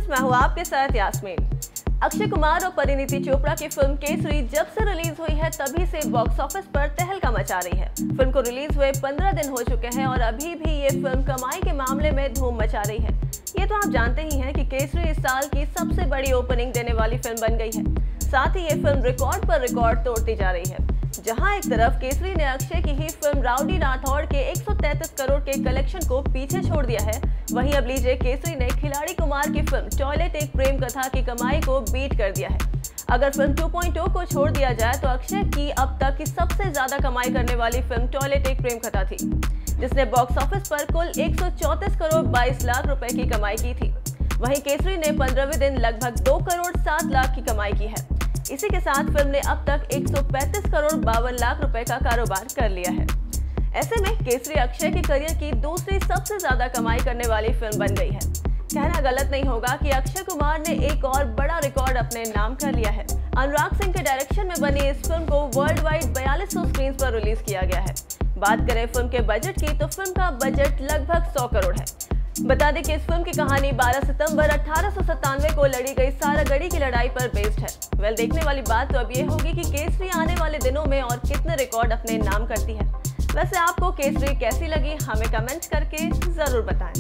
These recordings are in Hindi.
मैं हूँ आपके साथ यास्मीन। अक्षय कुमार और परिणीति चोपड़ा की फिल्म केसरी जब से रिलीज हुई है तभी से बॉक्स ऑफिस पर तहलका मचा रही है। फिल्म को रिलीज हुए 15 दिन हो चुके हैं और अभी भी ये फिल्म कमाई के मामले में धूम मचा रही है। ये तो आप जानते ही हैं कि केसरी इस साल की सबसे बड़ी ओपनिंग देने वाली फिल्म बन गई है। साथ ही ये फिल्म रिकॉर्ड पर रिकॉर्ड तोड़ती जा रही है। जहां एक तरफ केसरी ने अक्षय की ही फिल्म राउडी राठौड़ के 133 करोड़ के कलेक्शन को पीछे छोड़ दिया है, वहीं अब लीजिए केसरी ने खिलाड़ी कुमार की फिल्म टॉयलेट एक प्रेम कथा की कमाई को बीट कर दिया है। अगर फिल्म 2.0 को छोड़ दिया जाए तो अक्षय की अब तक की सबसे ज्यादा कमाई करने वाली फिल्म टॉयलेट एक प्रेम कथा थी, जिसने बॉक्स ऑफिस पर कुल 134 करोड़ 22 लाख रुपए की कमाई की थी। वहीं केसरी ने 15वें दिन लगभग 2 करोड़ 7 लाख की कमाई की है। इसी के साथ फिल्म ने अब तक 135 करोड़ 52 लाख रुपए का कारोबार कर लिया है। ऐसे में केसरी अक्षय के करियर की दूसरी सबसे ज्यादा कमाई करने वाली फिल्म बन गई है। कहना गलत नहीं होगा कि अक्षय कुमार ने एक और बड़ा रिकॉर्ड अपने नाम कर लिया है। अनुराग सिंह के डायरेक्शन में बनी इस फिल्म को वर्ल्ड वाइड 4200 स्क्रीन पर रिलीज किया गया है। बात करें फिल्म के बजट की तो फिल्म का बजट लगभग 100 करोड़ है। बता दें कि इस फिल्म की कहानी 12 सितंबर 1897 को लड़ी गई सारागढ़ी की लड़ाई पर बेस्ड है। वेल, देखने वाली बात तो अब ये होगी कि केसरी आने वाले दिनों में और कितने रिकॉर्ड अपने नाम करती है। वैसे आपको केसरी कैसी लगी हमें कमेंट करके जरूर बताएं।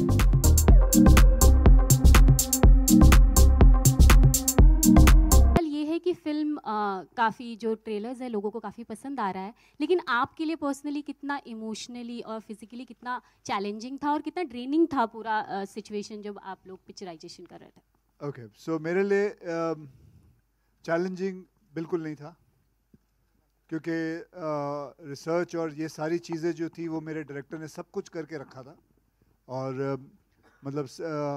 कि फिल्म काफ़ी जो ट्रेलर्स है लोगों को काफ़ी पसंद आ रहा है, लेकिन आपके लिए पर्सनली कितना इमोशनली और फिजिकली कितना चैलेंजिंग था और कितना ड्रेनिंग था पूरा सिचुएशन जब आप लोग पिक्चराइजेशन कर रहे थे? ओके, सो मेरे लिए चैलेंजिंग बिल्कुल नहीं था, क्योंकि रिसर्च और ये सारी चीज़ें जो थी वो मेरे डायरेक्टर ने सब कुछ करके रखा था और मतलब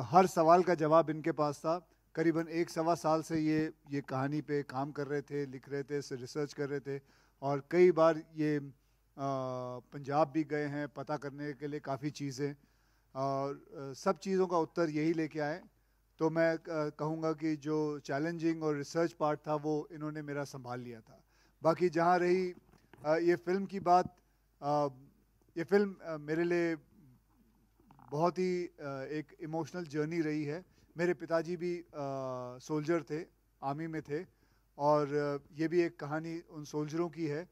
हर सवाल का जवाब इनके पास था। करीबन 1-1.25 साल से ये कहानी पे काम कर रहे थे, लिख रहे थे, रिसर्च कर रहे थे और कई बार ये पंजाब भी गए हैं पता करने के लिए काफ़ी चीज़ें और सब चीज़ों का उत्तर यही लेके आए। तो मैं कहूँगा कि जो चैलेंजिंग और रिसर्च पार्ट था वो इन्होंने मेरा संभाल लिया था। बाकी जहाँ रही ये फिल्म की बात, ये फिल्म मेरे लिए बहुत ही एक इमोशनल जर्नी रही है। मेरे पिताजी भी सोल्जर थे, आर्मी में थे और ये भी एक कहानी उन सोल्जरों की है।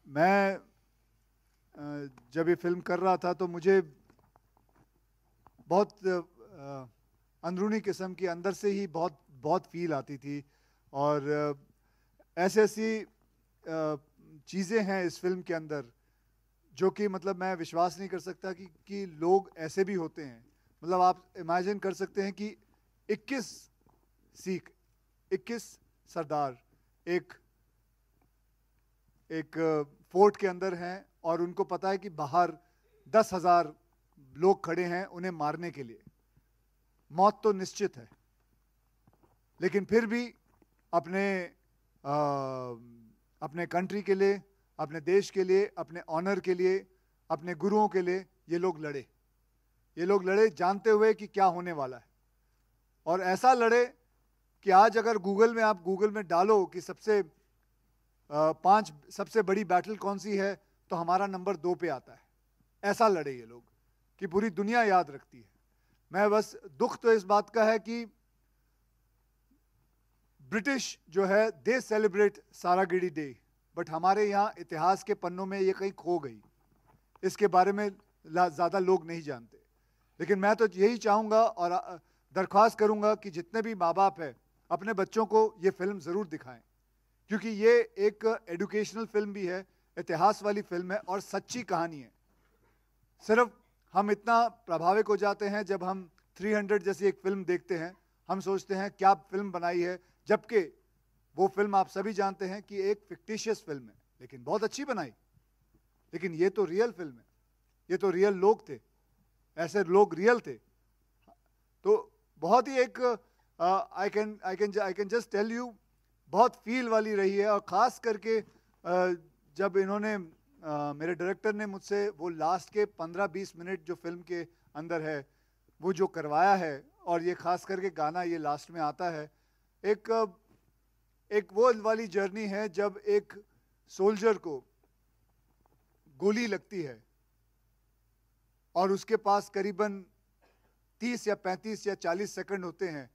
मैं जब ये फिल्म कर रहा था तो मुझे बहुत अंदरूनी किस्म की अंदर से ही बहुत फील आती थी और ऐसी चीज़ें हैं इस फिल्म के अंदर जो कि मतलब मैं विश्वास नहीं कर सकता कि लोग ऐसे भी होते हैं। मतलब आप इमेजिन कर सकते हैं कि 21 सिख, 21 सरदार एक फोर्ट के अंदर हैं और उनको पता है कि बाहर 10,000 लोग खड़े हैं उन्हें मारने के लिए। मौत तो निश्चित है, लेकिन फिर भी अपने कंट्री के लिए, अपने देश के लिए, अपने ऑनर के लिए, अपने गुरुओं के लिए ये लोग लड़े जानते हुए कि क्या होने वाला है। और ऐसा लड़े कि आज अगर आप गूगल में डालो कि 5 सबसे बड़ी बैटल कौन सी है तो हमारा नंबर 2 पे आता है। ऐसा लड़े ये लोग कि पूरी दुनिया याद रखती है। मैं बस दुख तो इस बात का है कि ब्रिटिश जो है दे सेलिब्रेट सारागढ़ी डे, बट हमारे यहाँ इतिहास के पन्नों में ये कहीं खो गई। इसके बारे में ज़्यादा लोग नहीं जानते। लेकिन मैं तो यही चाहूँगा और दरख्वास्त करूँगा कि जितने भी माँ बाप हैं अपने बच्चों को ये फिल्म ज़रूर दिखाएं, क्योंकि ये एक एजुकेशनल फिल्म भी है, इतिहास वाली फिल्म है और सच्ची कहानी है। सिर्फ हम इतना प्रभावित हो जाते हैं जब हम 300 जैसी एक फिल्म देखते हैं, हम सोचते हैं क्या फिल्म बनाई है, जबकि वो फिल्म आप सभी जानते हैं कि एक फिक्टिशियस फिल्म है, लेकिन बहुत अच्छी बनाई। लेकिन ये तो रियल फिल्म है, ये तो रियल लोग थे, ऐसे लोग रियल थे। तो बहुत ही एक I can just tell you बहुत फील वाली रही है। और ख़ास करके जब इन्होंने मेरे डायरेक्टर ने मुझसे वो लास्ट के 15-20 मिनट जो फिल्म के अंदर है वो जो करवाया है, और ये ख़ास करके गाना ये लास्ट में आता है, एक वो वाली जर्नी है जब एक सोल्जर को गोली लगती है और उसके पास करीबन 30 या 35 या 40 सेकंड होते हैं,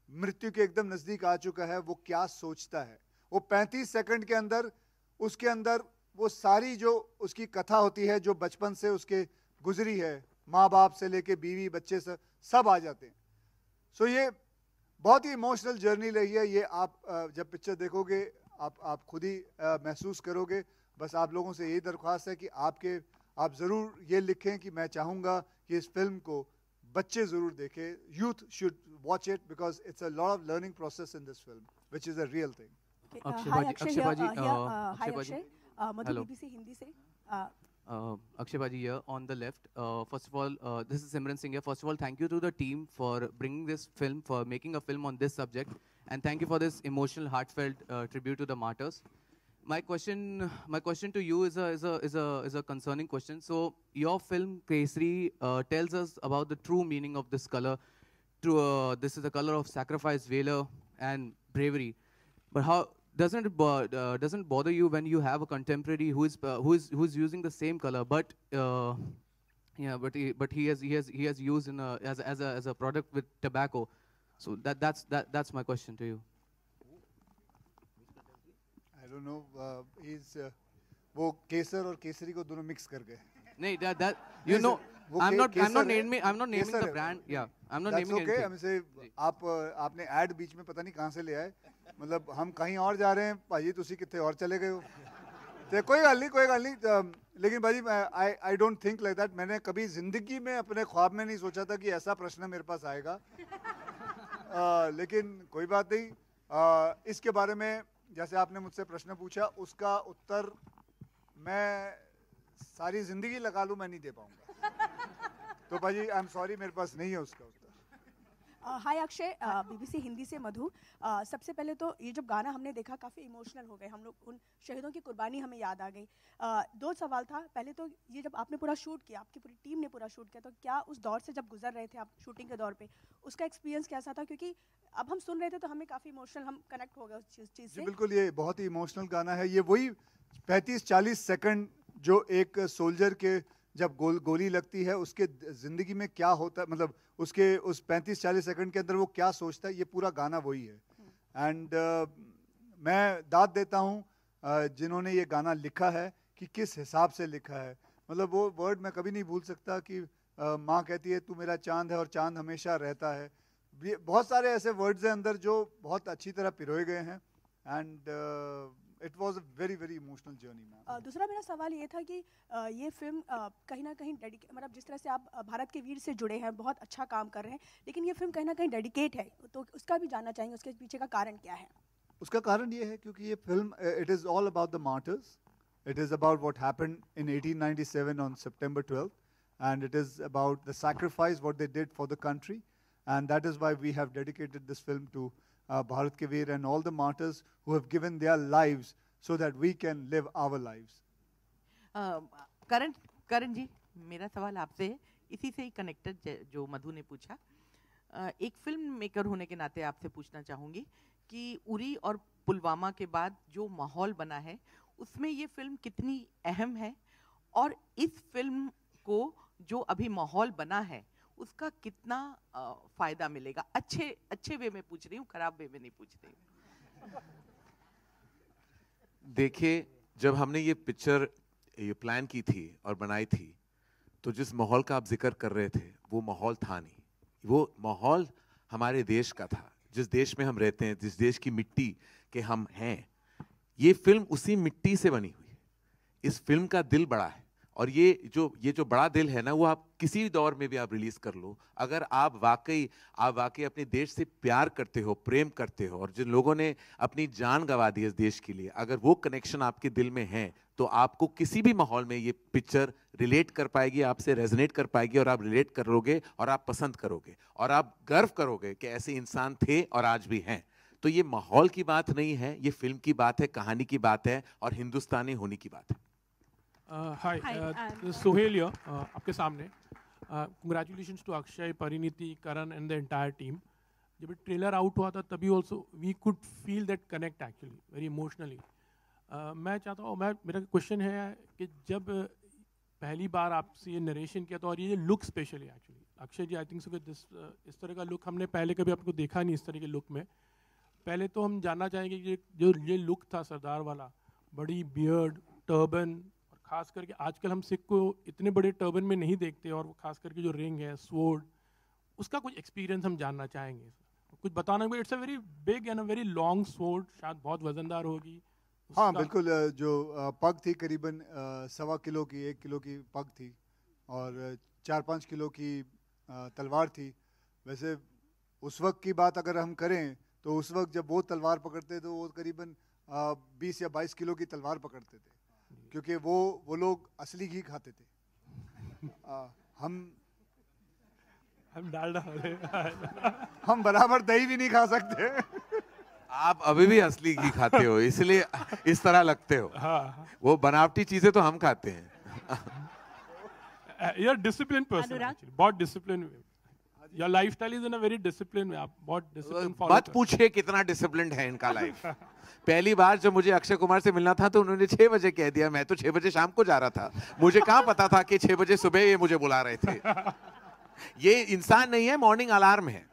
मृत्यु के एकदम नजदीक आ चुका है, वो क्या सोचता है। वो 35 सेकंड के अंदर उसके अंदर वो सारी जो उसकी कथा होती है, जो बचपन से उसके गुजरी है, माँ बाप से लेके बीवी बच्चे से सब आ जाते हैं। सो ये बहुत ही इमोशनल जर्नी रही है। ये आप जब पिक्चर देखोगे आप खुद ही महसूस करोगे। बस आप लोगों से यही दरख्वास्त है कि आप ज़रूर ये लिखें कि मैं चाहूँगा कि इस फिल्म को बच्चे ज़रूर देखें। Youth should watch it because it's a lot of learning process in this film which is a real thing. Madhu BBC Hindi से Akshay Baji here on the left. First of all, this is Simran Singh here. First of all, thank you to the team for bringing this film, for making a film on this subject, and thank you for this emotional, heartfelt tribute to the martyrs. My question to you is a concerning question. So, your film Kesari tells us about the true meaning of this color. This is the color of sacrifice, valor, and bravery. But how? Doesn't bother you when you have a contemporary who is using the same color, but he has used as a product with tobacco. So that's my question to you. I don't know. वो केसर और केसरी को दोनों मिक्स कर गए। नहीं, that you know, I'm not naming the brand. Yeah, I'm not naming anything. हम से आपने ऐड बीच में पता नहीं कहाँ से ले आए। मतलब हम कहीं और जा रहे हैं, भाजी तुसी कितने और चले गए हो। तो कोई गल नहीं। लेकिन भाजी I don't think like that. मैंने कभी जिंदगी में अपने ख्वाब में नहीं सोचा था कि ऐसा प्रश्न मेरे पास आएगा। लेकिन कोई बात नहीं। इसके बारे में जैसे आपने मुझसे प्रश्न पूछा, उसका उत्तर मैं सारी जिंदगी लगा लूँ, मैं नहीं दे पाऊंगा। तो भाजी आई एम सॉरी, मेरे पास नहीं है उसका उत्तर। हाय अक्षय, BBC हिंदी से मधु। सबसे पहले तो ये जब गाना हमने देखा काफ़ी इमोशनल हो गए हम लोग, उन शहीदों की कुर्बानी हमें याद आ गई। दो सवाल था। पहले तो ये जब आपने पूरा शूट किया, आपकी पूरी टीम ने पूरा शूट किया, तो क्या उस दौर से जब गुजर रहे थे आप शूटिंग के दौर पे, उसका एक्सपीरियंस कैसा था? क्योंकि अब हम सुन रहे थे तो हमें काफ़ी इमोशनल, हम कनेक्ट हो गए उस चीज़ से। बिल्कुल, ये बहुत ही इमोशनल गाना है। ये वही 35-40 सेकंड जो एक सोल्जर के जब गोली लगती है उसके ज़िंदगी में क्या होता है, मतलब उसके उस 35-40 सेकंड के अंदर वो क्या सोचता है, ये पूरा गाना वही है। एंड मैं दाद देता हूँ जिन्होंने ये गाना लिखा है कि किस हिसाब से लिखा है। मतलब वो वर्ड मैं कभी नहीं भूल सकता कि माँ कहती है तू मेरा चांद है और चांद हमेशा रहता है। बहुत सारे ऐसे वर्ड्स हैं अंदर जो बहुत अच्छी तरह पिरोए गए हैं। And it was a very very emotional journey ma'am. दूसरा मेरा सवाल ये था कि ये फिल्म कहीं ना कहीं मतलब जिस तरह से आप भारत के वीर से जुड़े हैं, बहुत अच्छा काम कर रहे हैं, लेकिन ये फिल्म कहीं ना कहीं डेडिकेट है, तो उसका भी जानना चाहेंगे, उसके पीछे का कारण क्या है? उसका कारण ये है क्योंकि ये film it is all about the martyrs, it is about what happened in 1897 on September 12th, and it is about the sacrifice what they did for the country, and that is why we have dedicated this film to Bharat Ke Veer and all the martyrs who have given their lives so that we can live our lives. करण जी, मेरा सवाल आपसे है, इसी से ही कनेक्टेड जो मधु ने पूछा। एक फिल्म मेकर होने के नाते आपसे पूछना चाहूँगी कि उरी और पुलवामा के बाद जो माहौल बना है उसमें ये फिल्म कितनी अहम है, और इस फिल्म को जो अभी माहौल बना है उसका कितना फायदा मिलेगा? अच्छे वे में पूछ रही हूँ, खराब वे में नहीं पूछ रही हूँ। देखिए, जब हमने ये पिक्चर ये प्लान की थी और बनाई थी, तो जिस माहौल का आप जिक्र कर रहे थे वो माहौल था नहीं। वो माहौल हमारे देश का था, जिस देश में हम रहते हैं, जिस देश की मिट्टी के हम हैं। ये फिल्म उसी मिट्टी से बनी हुई है। इस फिल्म का दिल बड़ा है, और ये जो बड़ा दिल है ना, वो आप किसी भी दौर में भी आप रिलीज कर लो। अगर आप वाकई अपने देश से प्यार करते हो, प्रेम करते हो, और जिन लोगों ने अपनी जान गंवा दी इस देश के लिए, अगर वो कनेक्शन आपके दिल में है, तो आपको किसी भी माहौल में ये पिक्चर रिलेट कर पाएगी, आपसे रेजोनेट कर पाएगी, और आप रिलेट करोगे और आप पसंद करोगे और आप गर्व करोगे कि ऐसे इंसान थे और आज भी हैं। तो ये माहौल की बात नहीं है, ये फिल्म की बात है, कहानी की बात है, और हिंदुस्तानी होने की बात है। हाय, सोहेल here, आपके सामने। Congratulations to Akshay, Parineeti, Karan and the entire team. जब ट्रेलर आउट हुआ था तभी also we could feel that connect actually very emotionally. मैं चाहता हूँ, मेरा क्वेश्चन है कि जब पहली बार आपसे ये नरेशन किया था, और ये look specially actually Akshay ji, I think so कि इस तरह का लुक हमने पहले कभी आपको देखा नहीं, इस तरह के लुक में। पहले तो हम जानना चाहेंगे कि ये लुक था सरदार वाला, बड़ी बियर्ड, टर्बन, और ख़ास करके आजकल हम सिख को इतने बड़े टर्बन में नहीं देखते, और ख़ास करके जो रिंग है, स्वॉर्ड, उसका कुछ एक्सपीरियंस हम जानना चाहेंगे। कुछ बताना, it's a very big and a very long sword, शायद बहुत वजनदार होगी। हाँ बिल्कुल, जो पग थी करीबन 1.25 किलो की, 1 किलो की पग थी, और 4-5 किलो की तलवार थी। वैसे उस वक्त की बात अगर हम करें तो उस वक्त जब वो तलवार पकड़ते तो वो करीबन 20 या 22 किलो की तलवार पकड़ते थे, क्योंकि वो लोग असली घी खाते थे। हम डालडा हम बराबर दही भी नहीं खा सकते। आप अभी भी असली घी खाते हो, इसलिए इस तरह लगते हो। हाँ, वो बनावटी चीजें तो हम खाते हैं। You're a disciplined person, actually. बहुत discipline, your lifestyle is in a very disciplined way. आप बहुत डिसिप्लिन फॉलो मत पूछिए कितना डिसिप्लिन्ड है इनका लाइफ। पहली बार जब मुझे अक्षय कुमार से मिलना था तो उन्होंने 6 बजे कह दिया, मैं तो 6 बजे शाम को जा रहा था, मुझे कहाँ पता था कि 6 बजे सुबह ये मुझे बुला रहे थे। ये इंसान नहीं है, मॉर्निंग अलार्म है।